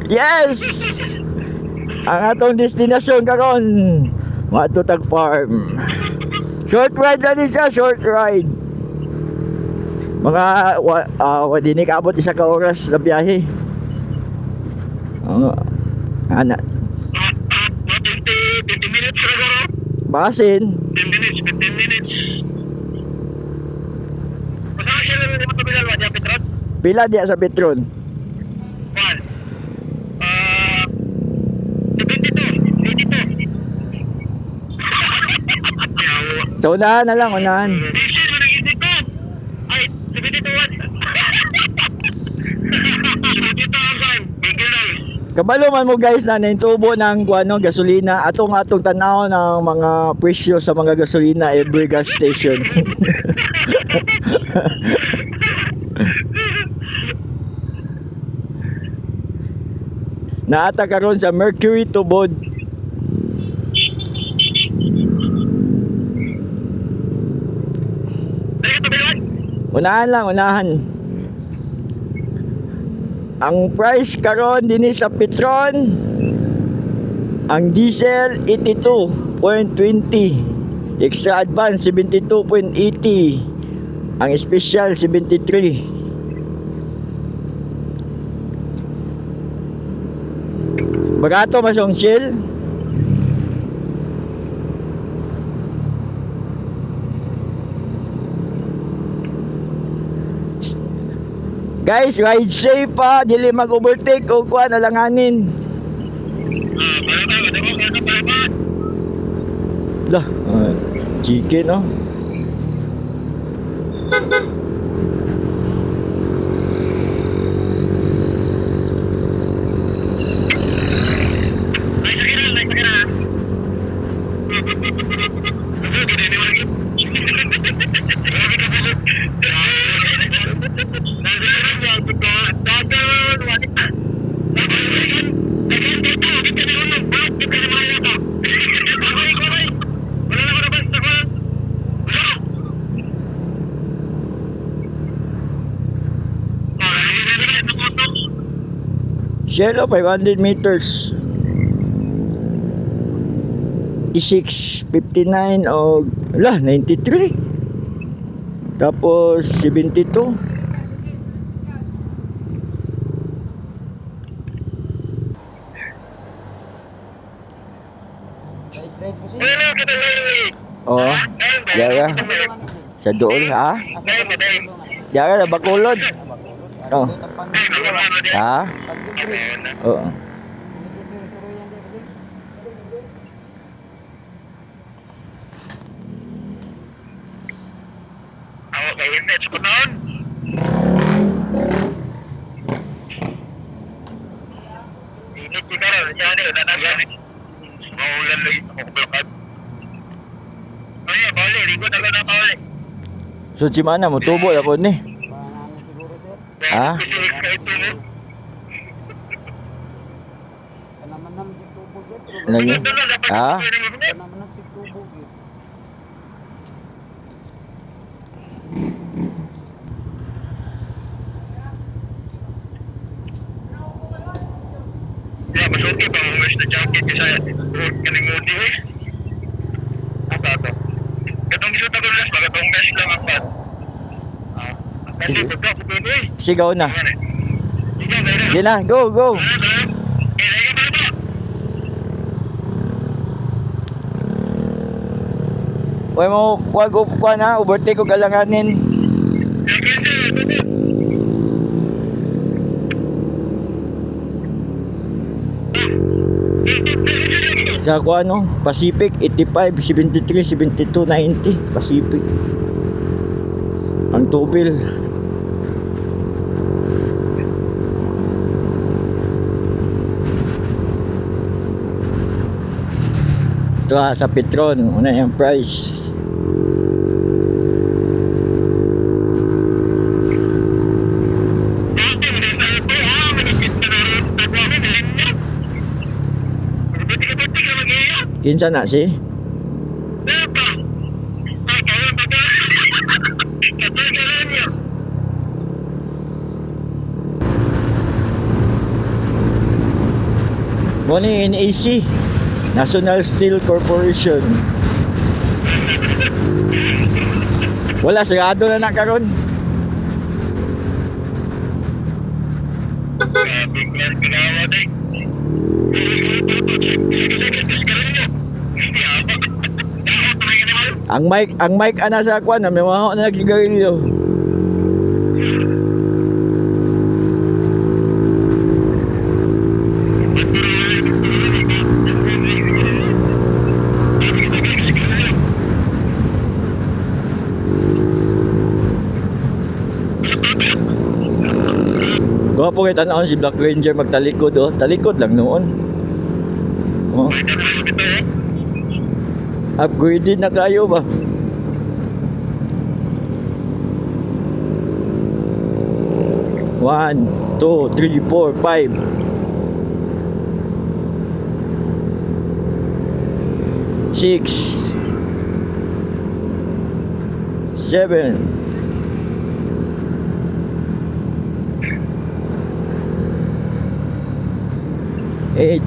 Yes! Ang atong destinasyon karon, Matutag Farm. Short ride lang din siya, short ride. Mga di ni kaabot isa ka oras na biyahe. Ana. 20 minutes siguro. Basin. 15 minutes. Masama siya lang yung matabigal ba diya Petron? Pila diya sa Petron? 72. Sa unahan na lang, unahan. Diesel mo nag-isip ko. Ay, 72. 72,000. Regular. Kabalo man mo guys na naintubo ng gasolina. Atong tanaw ng mga presyo sa mga gasolina every gas station. Naata karon sa Mercury Tubod. Unahan lang, unahan. Ang price karon dinhi sa Petron, ang diesel 82.20, extra advance 72.80, ang special 73. Barato masong Shell. Guys, ride safe pa, dili mag-overtake o kuan alanganin. Lah, chicken oh. Shell 500 meters. 659 o 93. Tapos 72. Oh, Yara. Sa doon ha? Yara na Bacolod. Oh. Ha? Oo. Ako kay Internet sa kunoon. Init ko karon, siya ni nanagan. Maulan lagi ako blokad. Ay, bali, ligo na lang bali. So si mana mo tubo na po ni? Ha? Lagi? Ha? Ya, masuki pa mo na jacket kasi kaning mudi eh. Ato. Katong gusto ko lang katong best lang ang pat. Kasi pagka ko eh. Sigaw na. Sige na, go, go. Huwag mo, huwag na, overtake ko galanganin. Sa ano, Pacific 85, 73, 72, 90 Pacific. Ang tubil. Ito sa Petron, una yung price. Kinsa na si? Mo ni NAC, National Steel Corporation. Wala, sigado na na karon. Biglang ginawa din. Sige, discount nyo. Yaba. Dapat rin naman. Ang mic ana sa kwan, may mga na nagsigarilyo. Kung po kita naon si Black Ranger magtalikod oh, talikod lang noon. Oh, upgraded na kayo ba? One, two, three, four, five. Six. Seven. 8,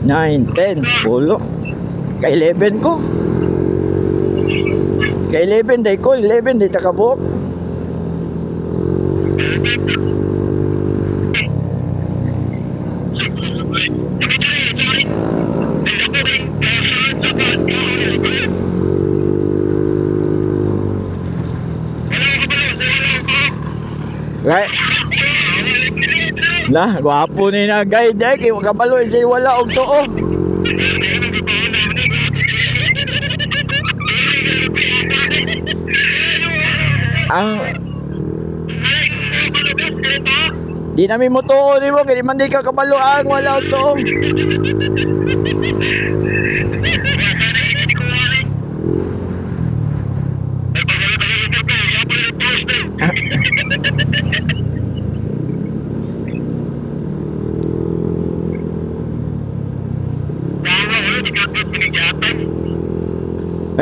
9, 10, pulo. Ka-11 ko. Ka-11 day ko, 11 day takabok. Right? Lah, gwapo ni na guide eh, kaya makabaloy siya wala og tuo. Ang di namin mo tuo ni mo, kaya di man di ka kabalo ang wala og tuo.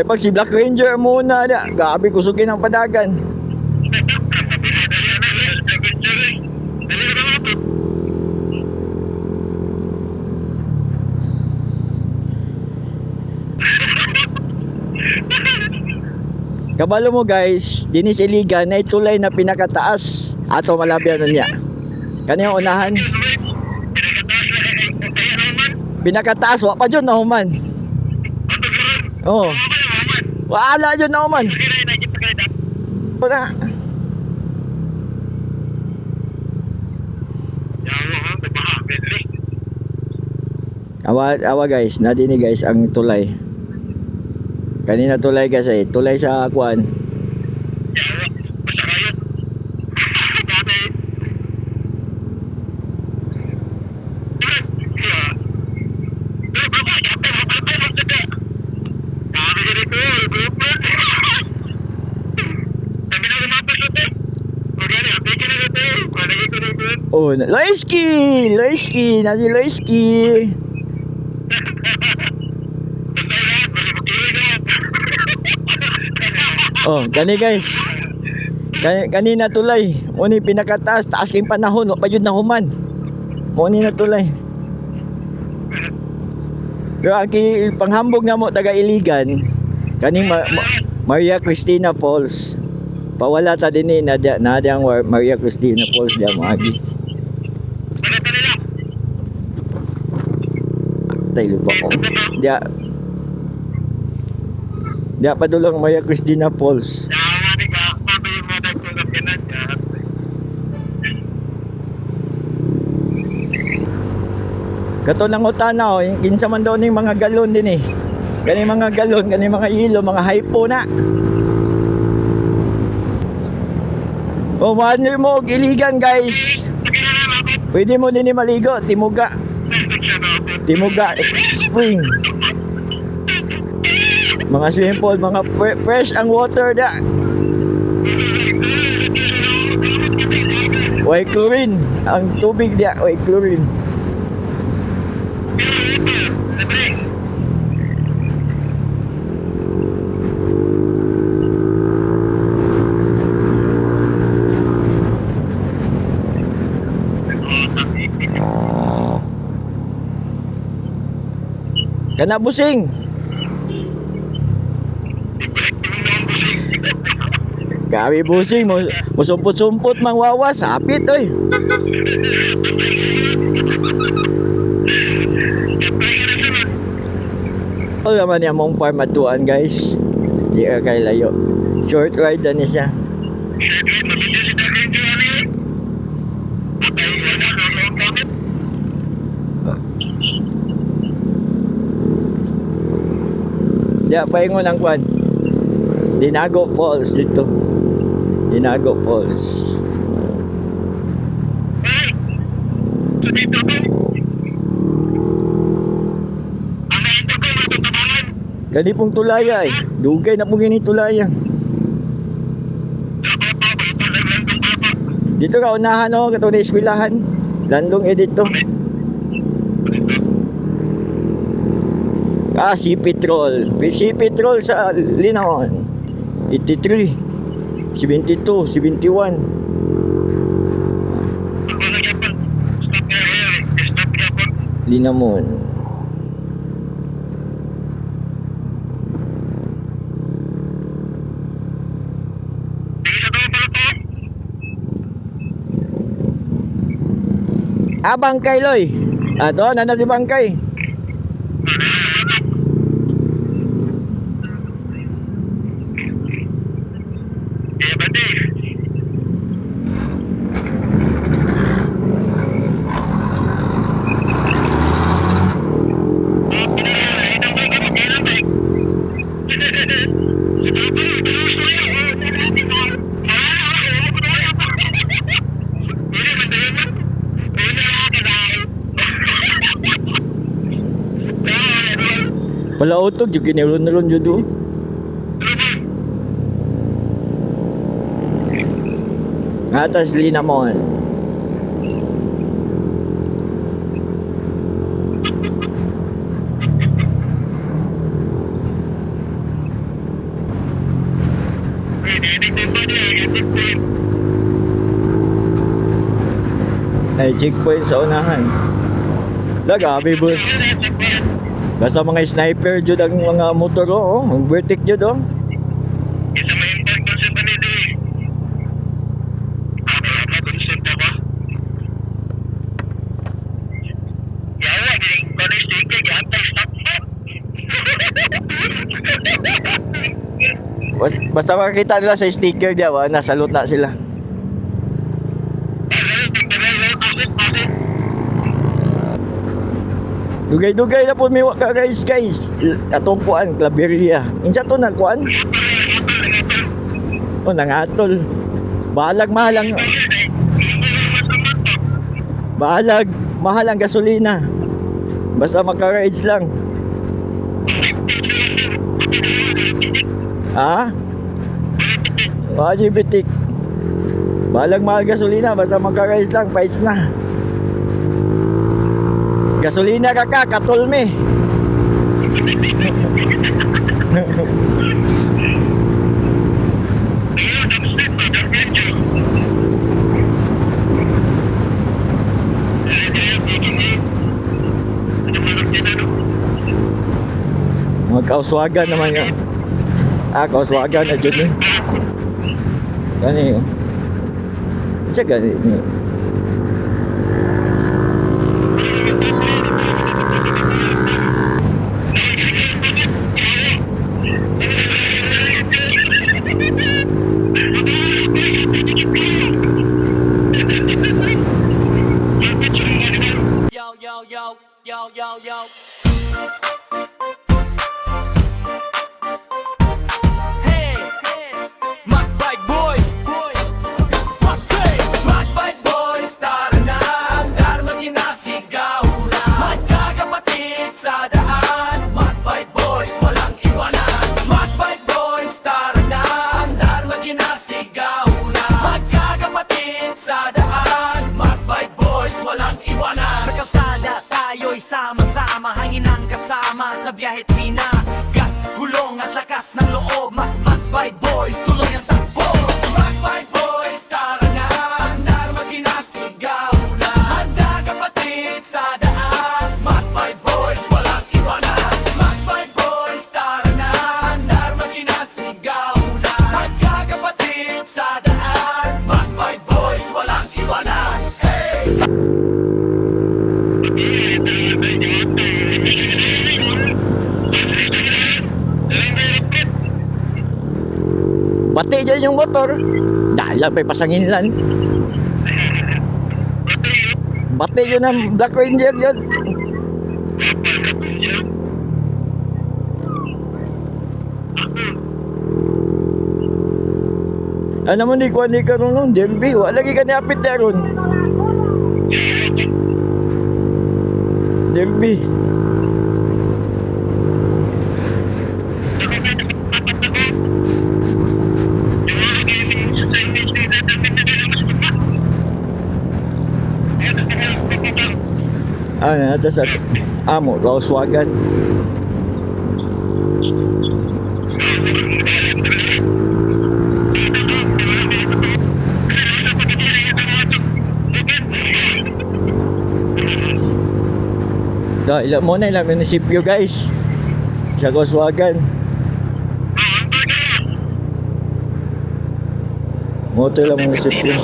Ay pag si Black Ranger muna na, gabi kusugin ang padagan. Kabalo mo guys, dinis iligan na itulay na pinakataas. Ato malabyan na niya. Kaniyang unahan. Pinakataas, wa pa dyan na human. Oo. Wala dyan na human. Wala. Awa guys, nadini guys ang tulay. Kanina tulay kasi, tulay sa kuan. Oh, Loiski! Loiski! Nasi Loiski! Oh, gani guys. Kanina tulay. Muni pinakataas, taas kayong panahon, wa pa yun na human. Muni na tulay. Pero ang panghambog na mo taga Iligan, kaning Maria Cristina Falls. Pawala ta din na ang Maria Cristina Falls diya mo agi. Tayo pa ko. Diya pa dulang Maria Cristina Falls. Kato lang utana oh, kinsa man daw ning mga galon din eh. Kani mga galon, kani mga ilo, mga hypo na. O manir mo og Iligan guys. Pwede mo din maligo, Timuga. Timuga Spring. Mga swimming pool, mga fresh ang water da. Way chlorine ang tubig dia, way chlorine. Kana busing. Kami busing mo sumpot-sumpot mang wawa sapit oy. O naman yung mong farm atuan guys. Di ka kay layo. Short ride na siya. Ya, paingon ang kwan. Dinago Falls dito. Dinago Falls. Kani pong tulaya eh. Dugay na pong gini tulaya. Dito ka unahan o, katong na eskwelahan. Landong dito. Si Petrol. Si Petrol sa Linaon. 83, 72, 71. Linamon. Bangkay loy. Ato, nana si Bangkay. Pala utog, yung kinilon-nilon yun doon. Atas Linamon. Ay, checkpoint sa unahan. Lagabi boss. Basta mga sniper jud ang mga motor oh, ang vertic jud oh. Isa may impact ko sa panito eh. Wala consent ako. Yawa, giling ko na sticker, gantay stop mo. Basta makakita nila sa sticker diya, nasalot na sila. Dugay-dugay na po may waka guys. Atong kuan, Claveria. Insa to na kuan? O nangatol. Balag mahal ang gasolina. Basta maka-rides lang. Bitik. Balag mahal gasolina, basta maka-rides lang, fights na. Gasolina katulme. Mga kauswagan naman yan. Kauswagan na dyan eh. Gani yun. Siya gani yun. Yo. Hey, Magbite Boys. Magbite Boys, tara na. Hanggang maginasigaw na. Magkakapatid sa daan. Magbite Boys, walang iwanan. Magbite Boys, tara na. Hanggang maginasigaw na. Magkakapatid sa daan. Magbite Boys, walang iwanan. Sa kalsada tayo'y sama-sama, hangin ang kasama sa biyahe't gas, gulong at lakas ng loob. Magbite Boys, tuloy ang takbo. Magbite Boys, tara na. Handa maginasigaw na. Handa kapatid sa daan. Magbite Boys, walang iwanan. dyan yung motor. Dala, may pasangin lang. Bate yun ang Black Ranger dyan. Ano mo ni kuha ni karon nung derby, wala lagi ka niapit na ron. Derby. Ano, ito sa amo, Volkswagen. Ilan mo na ilang munisipyo guys sa Volkswagen. Moto lang munisipyo.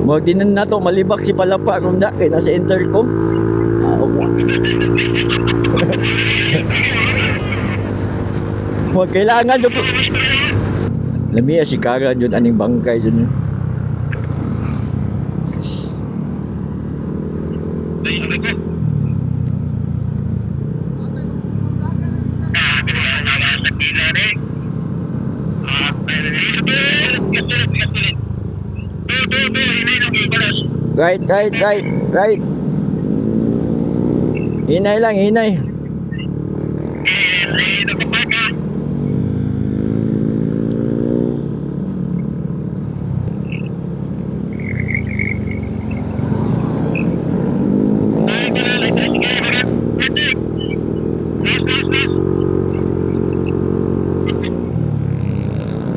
Mo dinan na to malibak si Palapa kung da kay nasa intercom. Mo kailangan jud. Lamiya si Karan yun, aning bangkay yun. Right. Hinay lang, hinay.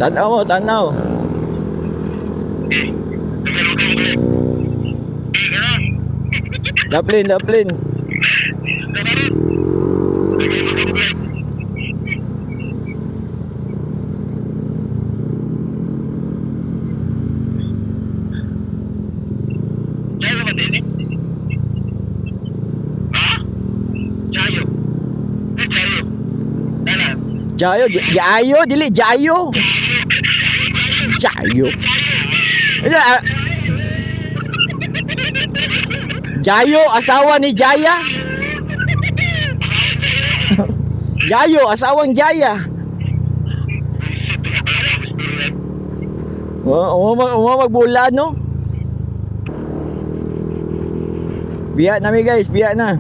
Tanaw mo, tanaw. Daplin. Jayo, dili Jayo. Jayo, asawa ni Jaya. Jayo, asawang Jaya. Magbula, no? Biya na mi guys, biya na.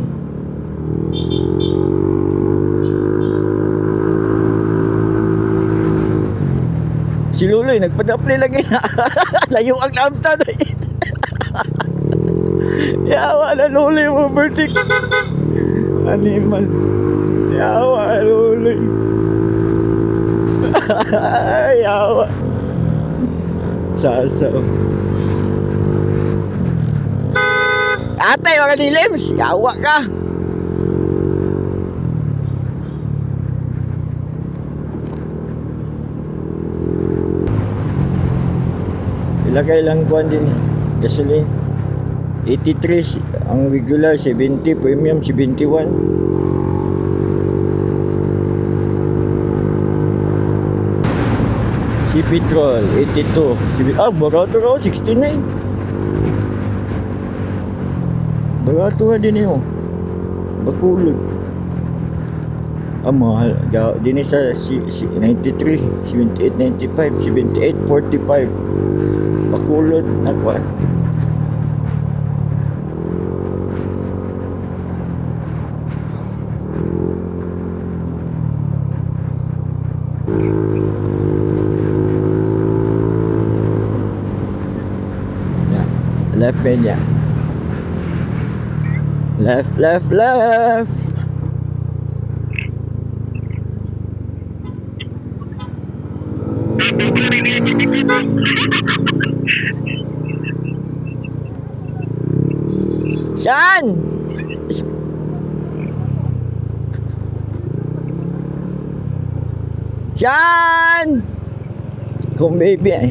Si Luloy, nagpadapli lagi na. Layo ang lamta na yun. Yawa na Luloy mo, Bertik. Animal. Yawa, Luloy. Yawa. Sasaw. Atay, mga nilims. Yawa ka. Ilagay lang kuhan din gasoline 83 ang regular 70 premium 71 si petrol 82 barato raw 69 barato nga din yun Bakulod mahal din sa 93 78 95 78 45 Bakulod na kuwan. Left media. Left. Saan? Saan? Kung baby eh.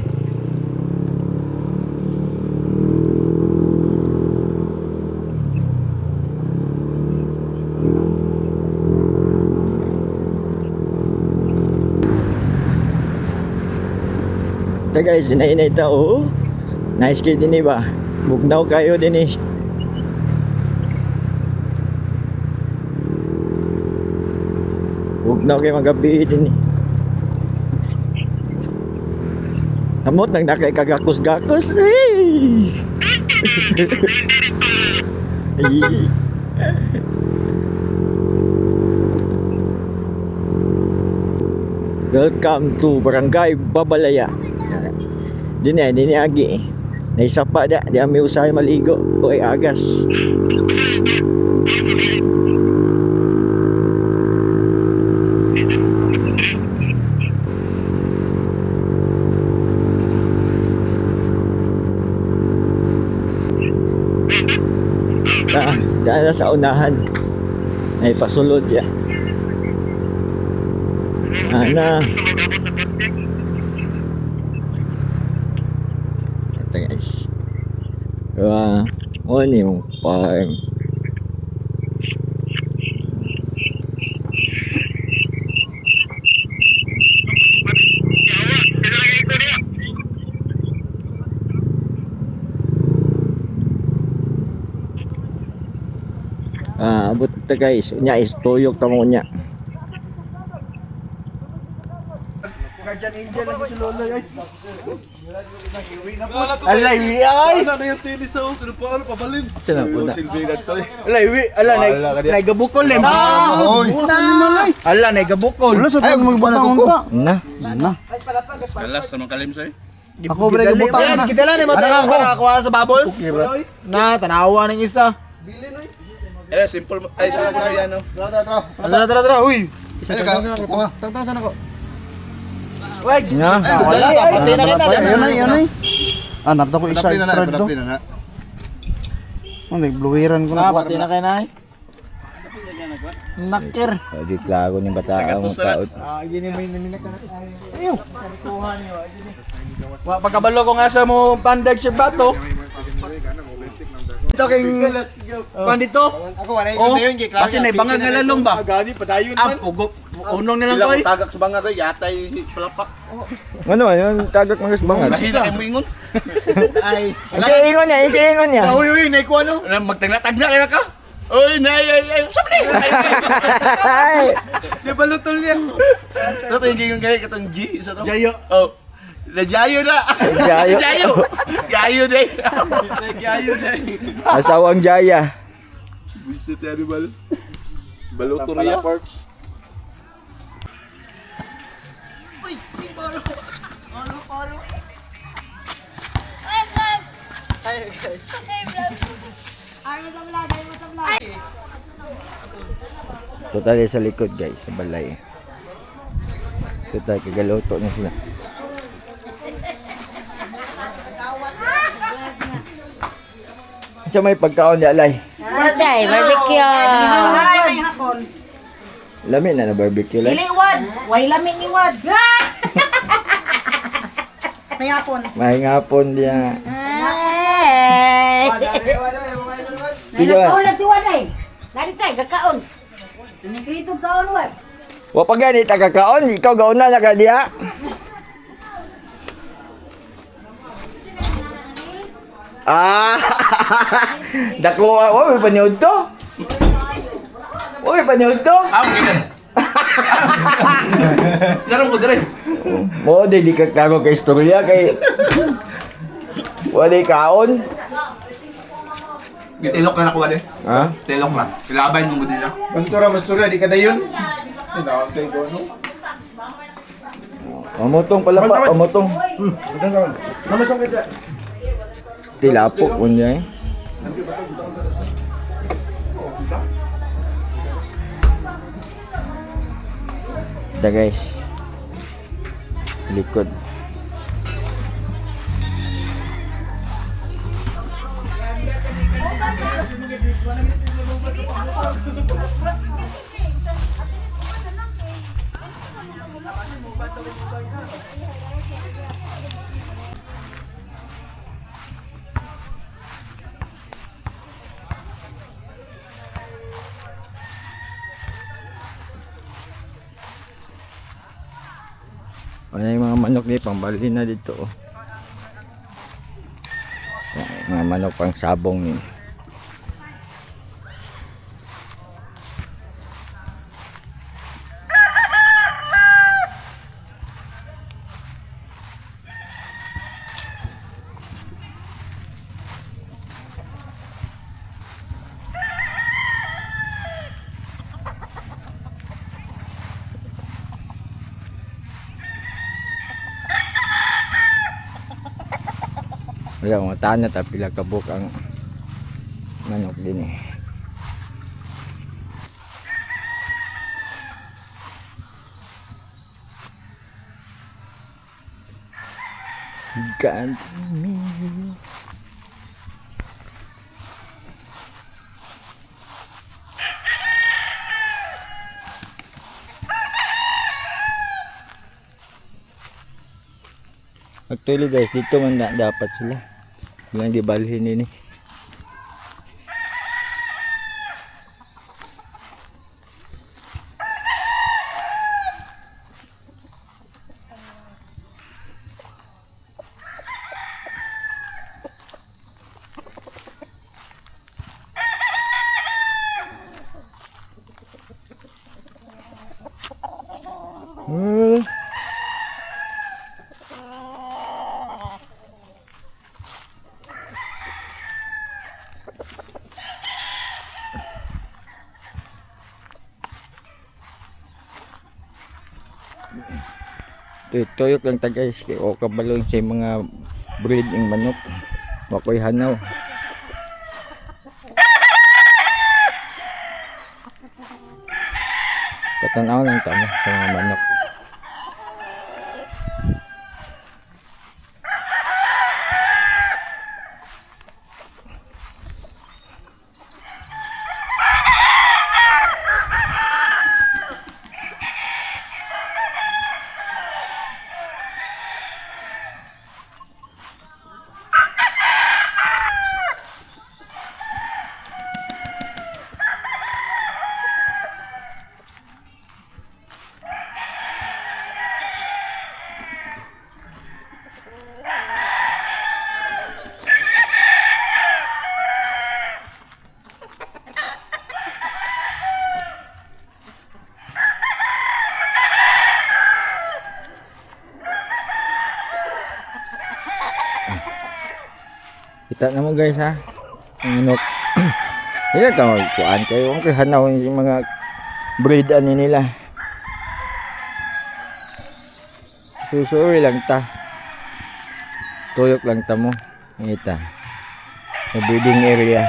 Ta guys, inainay ta oh. Nice kid din ba? Bugnaw kayo din eh. Bugnaw kayo magabi din eh. Amot nang nakay kagakos-gakos eh. Ay. Welcome to Barangay Babalaya. Dini agi. Naisapa da, di ami usahay maligo. Oy agas. Daan sa unahan. Ay pasulod ya. Ana. Ito guys. Ano yung farm? Abot ito guys. Unya is tuyok tamo unya. Kajan Angel lagi si Lola ay. Alay wi ay. Ano yung tinis sa uso? Ano pabalin? Sino po na? Silbigat to eh. Alay wi, ala nay gabukol lem. Ala nay gabukol. Ala sa tong magbutang unta. Na. Kalas naman kalim sa'yo. Ako bre gabutang na. Kita lang ni mo tayo para kuha sa bubbles. Na tanawa ning isa. Eh, simple. Ay, sa ko yan, no? Tara. Uy. Isa ka. Tang sana ko. Wag. Na. Wala ka pati na kita. Yun ay. Anak ko isa extra do. Ano blueran ko na pati na kay nay. Nakir. Di klago ni bata ang taot. Gini may naminak na. Ayo. Kuha niyo. Wa pagkabalo ko nga sa mo pandag si bato. Ito kay dito. Ako wala yung dayon kay klase. Kasi nay bangag nga lalong ba? Gani, padayon man. Ugop. Unong na lang ko eh. Tagak sa banga to, yatay palapak. Ano yung tagak mga bangal? Mahina kayo mo ingon. Ay. Ingon niya. Uy, nay ko ano? Magtagna-tagna na ka. Oy, nay, sabi na. Di balutol niya. Ito yung gingon kayo, katong G. Isa to. Jayo. Oh. Jayo na. Jayo. Jayo na. Jayo na. Asawang Jaya. Bisit yan, bal. Baluto riya. Total sa likod guys, sa balay. Total kagaloto niya sila. Sa may pagkaon di alay. Birthday, barbecue. Lami na barbecue lang. Dili wad, way lamig ni wad. May hapon. May ngapon diya. Ay. Sige ba? Nagkaon na tiwan ay. Dari tay gakaon. Nikrito kaon wad. Wa pa gani tagakaon, ikaw gauna na ka diya. Dako wa may paniud to. Oy, paniud to. Ginan. Daron ko dire. Mo di ka kago kay istorya kay wala kaon. Gitilok na nakuha din. Ha? Tilok na. Ilabay mo din lang. Kantura mastura di kada yun. Inaantay ko no. Amotong pala pa, amotong. Namasok kita. Tilapok unya eh. Dah guys. Likod. Ano yung mga manok ni pambali na dito oh. mga manok pang sabong ni. Wala mga tanat at pila kabuk ang manok din eh. God me. Actually guys, dito man dapat sila. Bilang dibalhin ini. Tuyok lang ta guys kay o kabalo sa mga breed ng manok. Wakoy hanaw. Patanaw lang ta mo sa mga manok. Kita na mo guys ha. Ang manok. Ilan ka magkuhan kayo. Ang hanaw yung mga breed ani nila. Susuri lang ta. Tuyok lang ta mo. Ngita. Sa breeding area.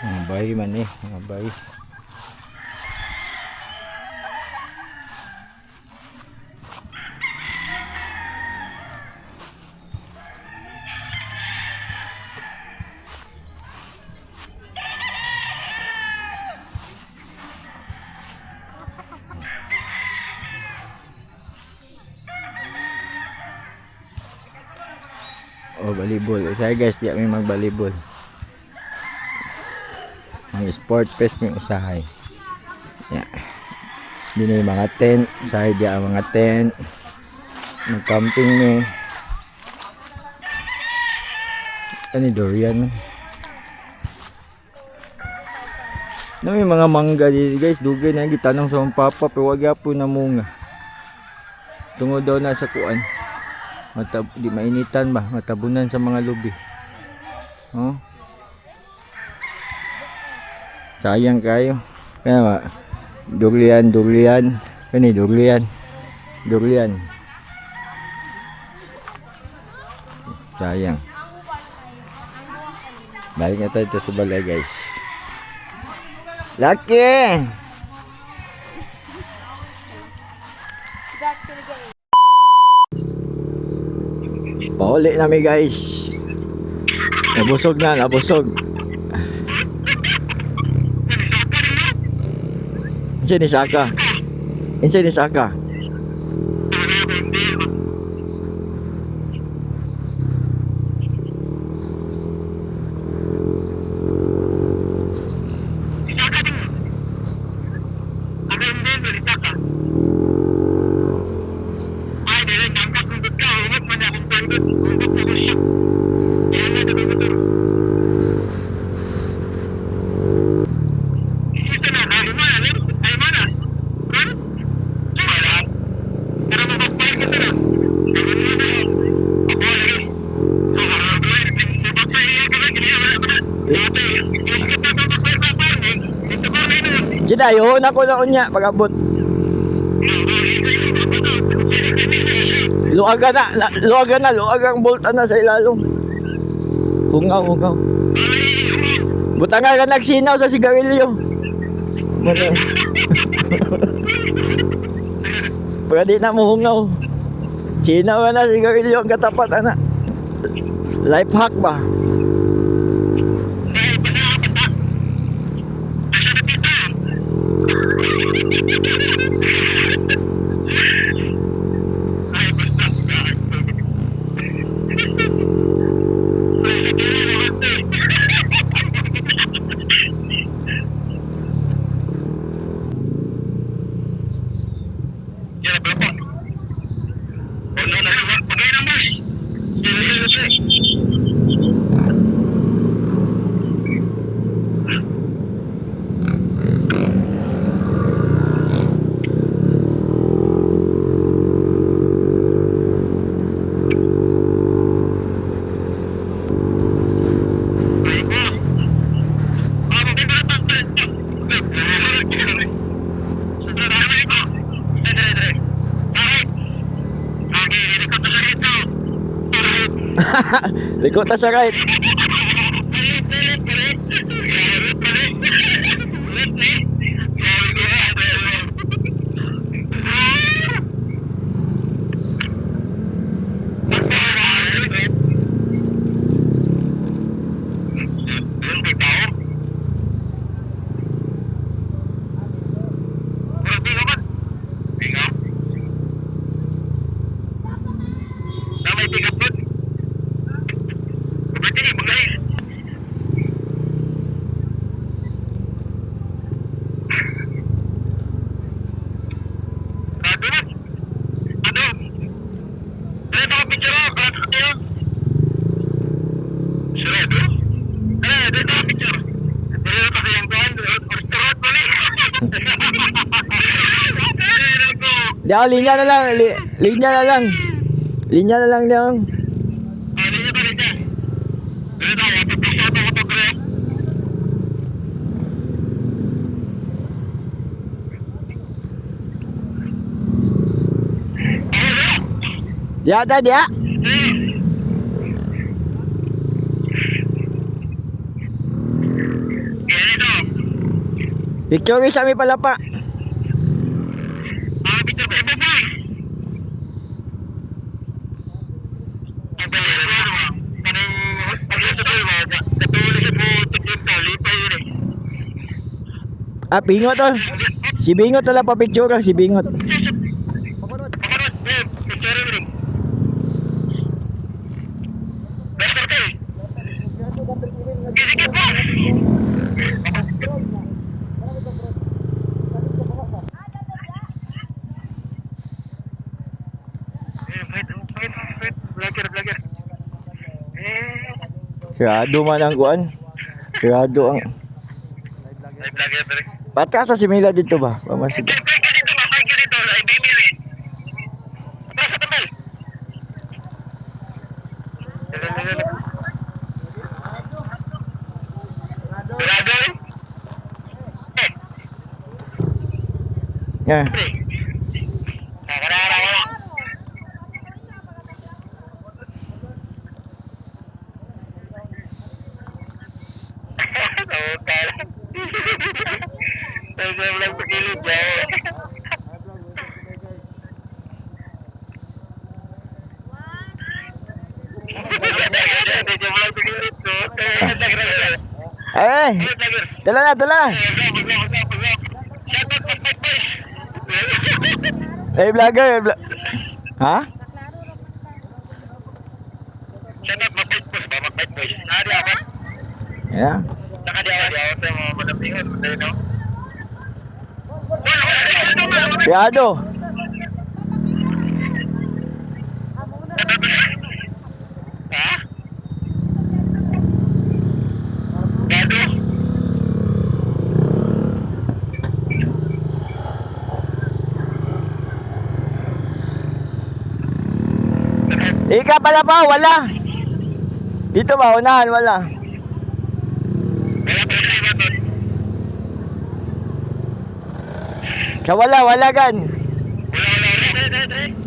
Mga bayi man eh, mga bayi. Oh, volleyball. Saya guys, di kami mag-volleyball. Ang sport fest may usahay. Yeah. Dino yung mga tent, usahay di ang mga tent. Nag-camping ni. Ano durian? Na may mga mangga dito guys, dugay na gitanong sa mga papa pero wag po na munga. Tungod daw na sa kuan. Di mainitan ba, matabunan sa mga lubi. Oh. Sayang kayo. Kaya ba, durian. Kani durian. Sayang. Balik na tayo sa balay guys. Lucky! Pauli namin guys. Nabusog. Insya ni Saka. Sidayon ako na unya pagabot. Luagan ang bolta na sa ilalong. Hungaw. Butangan ka nagsinaw sa sigarilyo. Pagka di na mo hungaw. Sinaw ka na sigarilyo ang katapat anak. Life hack ba? Likot na sa right. Diyan, linya na lang. Linya na lang. Linya na lang diyan. Dia ada dia. Victory sa mi palapa. Ah, Bingot to. Si Bingot na lang pa-picture si Bingot. Sirado man ang kuan. Sirado ang... Ay, vlogger, pre. Pata sa simila dito ba? Pamasid. Break ka dito, mamay ka dito. Ay, bibili. Ito, sa tambal. Sigurado eh? Yeah. Pre. Nakarara wala. Okay. Saya bilang begini jauh. Dia bilang begini tuh. Eh, dala na, dala. Eh, vlogger. Ha? Sana mag-fight boys ba? Mag-fight boys. Ada apa? Yeah. Saka dia saya mau mendampingan, no? Sirado. Ha? Gado? Ika pala pa, wala. Dito ba, unahan, wala. Wala pa rin ba doon? Sa wala gan. Wala.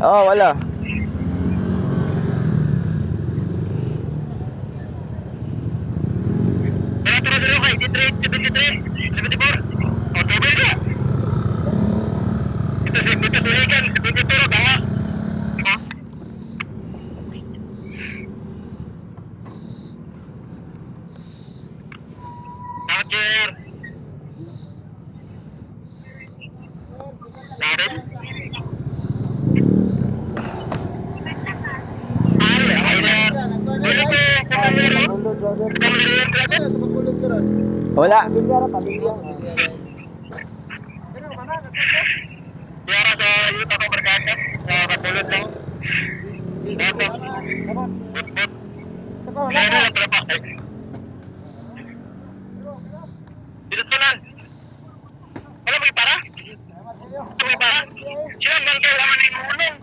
Oh, wala. Wala pero kay 73, 74. O, tubig ka. Ito si Buta Tuligan, si Buta Turo, tama? Ha? Roger. Narin? Wala. Biara sa yuta ko berkata, sa kapulot lang. Dato. But. Ano lang pala pa? Dito ko lang. Wala may para? May para? Sila man kayo naman yung ulong.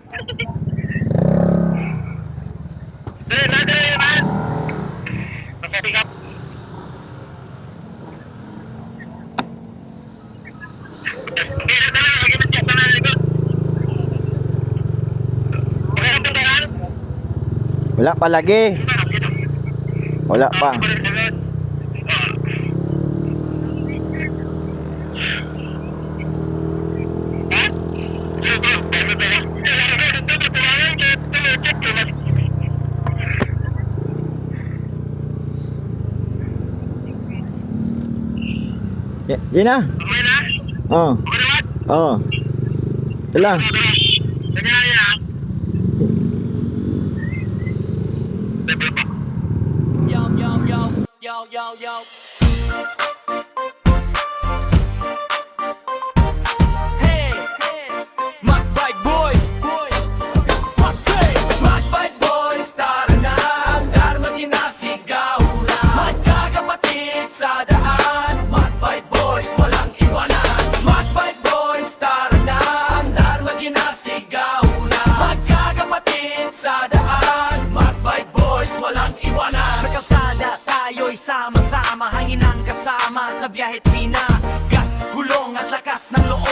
Dere, man. Masabi ka. Wala pa lagi. Wala pa. Di na. Oh. Oh. Dala. Yo. Hey, Magbite Boys. Okay, Magbite Boys, tara na. Ang Dharma ginasigaw na. Magkakapatid sa daan. Magbite Boys, walang iwanan. Magbite Boys, tara na. Ang Dharma ginasigaw na. Magkakapatid sa daan. Magbite Boys, walang iwanan. Sa kalsada tayo'y sama-sama, hangin ang kasama sa biyahe't gas, gulong at lakas ng loob.